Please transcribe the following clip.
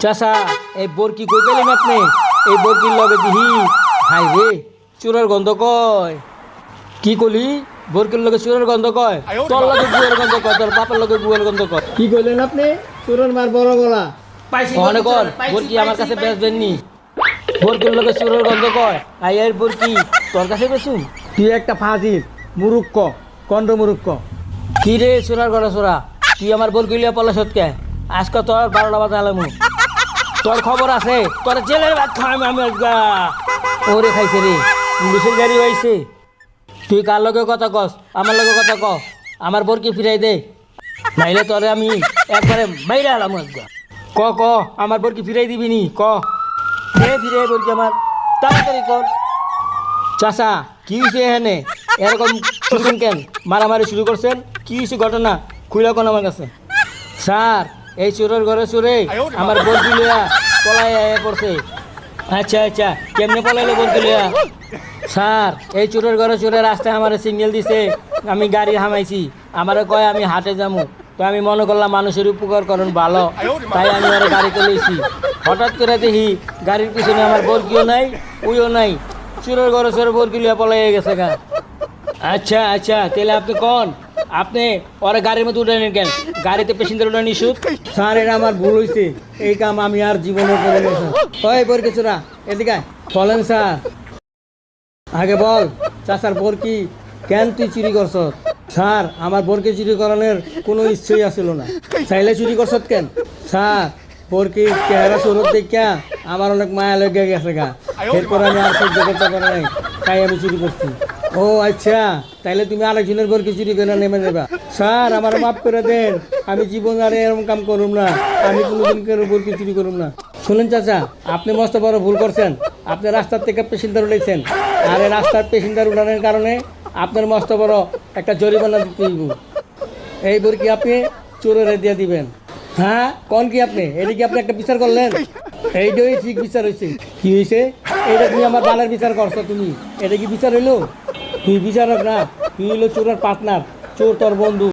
চাচা এই বরকি কই পেলেন আপনি? এই বরকির লগে দিহি হাই রে চুরের গন্ধ কয়। কি কলি? বরকির লগে চুরের গন্ধ কয়? তোর লগে বুয়ের গন্ধ কয়, তোর বাপের লগে বুয়ের গন্ধ কয়। কি কইলেন আপনি? চোরের মার বড় গলা। অনেক বরকি আমার কাছে বেচবেন নি? বরকির লগে চুরের গন্ধ কয় আই এর বরকি তোর কাছে বেচুম? তুই একটা ফাজিল মুরুক্ক, কন্ড মুরুক্ক। কি রে চোরার গড়া চোরা, তুই আমার বরকি লিয়া পলা সৎকে আজকে তোর 12টা বাজে আলামু। তোর খবর আছে, তোর জেলের ভাত খাওয়াম আমি আজগা। ওরে খাইছে রে, পুলিশের গাড়ি হয়েছে। তুই কার লগে কথা কস? আমার লগে কথা ক। আমার বরকি ফিরাই দে, নাইলে তোরে আমি একবারে বাইরে আলামু আজগা। ক ক আমার বরকি ফিরাই দিবি নি? ক দে ফিরে বরকি আমার, তাড়াতাড়ি কর। চাচা কি হয়েছে এখানে? এরকম করছেন কেন? মারামারি শুরু করছেন? কি হয়েছে ঘটনা? খুইলা কোন আমার কাছে। স্যার এই চোরের ঘরে চোরে আমার বরকি লিয়া পলাই পড়ছে। আচ্ছা আচ্ছা, কেমনে পলাইলো বরকি লিয়া? স্যার এই চোরের ঘরে চোরে রাস্তায় আমার সিগন্যাল দিছে, আমি গাড়ি হামাইছি, আমারে কয় আমি হাটে যাবো। তো আমি মনে করলাম মানুষের উপকার করুন ভালো, তাই আমি ওরা গাড়িতে লইছি। হঠাৎ করে দেখি গাড়ির পিছনে আমার বরকিও নাই, উইও নাই, চোরের ঘরে চোরে বরকি লিয়া পলাই গেছে গা। আচ্ছা আচ্ছা, তাহলে আপনি কোন আপনি ওরা গাড়ির মধ্যে উঠে নেন কেন? গাড়িতে পেশেন্টার উঠে নিশুক। স্যার এটা আমার ভুল হয়েছে, এই কাম আমি আর জীবনে করবো না স্যার। ওই বরকি চোরা এদিকে আয়। বলেন স্যার, আগে বল চাচার বরকি কেন তুই চুরি করছ? স্যার আমার বরকি চুরি করানোর কোনো ইচ্ছাই আসিল না, চাইলে চুরি করছ কেন? স্যার বরকি চেহারা সুরত দেখা আমার অনেক মায়া লেগে গেছে গা, এরপর আমি আর সহ্য করতে পারি নাই, তাই আমি চুরি করছি। ও আচ্ছা, তাইলে তুমি আরেকজনের বরকি চুরি করে নেমে যাবা। স্যার আমার মাফ করে দেন, আমি জীবন আর এরকম কাম করুম না, আমি কোনোদিন কেউ বরকি চুরি করুম না। শুনেন চাচা, আপনি মস্ত বড় ভুল করছেন। আপনি রাস্তার থেকে পেশেন্টার উঠেছেন, আর এই রাস্তার পেশেন্টার উঠানোর কারণে আপনার মস্ত বড় একটা জরিমানা দিতে হইব। এই বরকি আপনি চোরের দিয়ে দিবেন। হ্যাঁ কোন কি আপনি? এটা কি আপনি একটা বিচার করলেন? এইটাই ঠিক বিচার হয়েছে। কি হয়েছে? এইটা তুমি আমার বালের বিচার করছো তুমি, এটা কি বিচার হইলো? তুই বিচারক না, তুই হইলো চোরের পার্টনার, চোর তোর বন্ধু।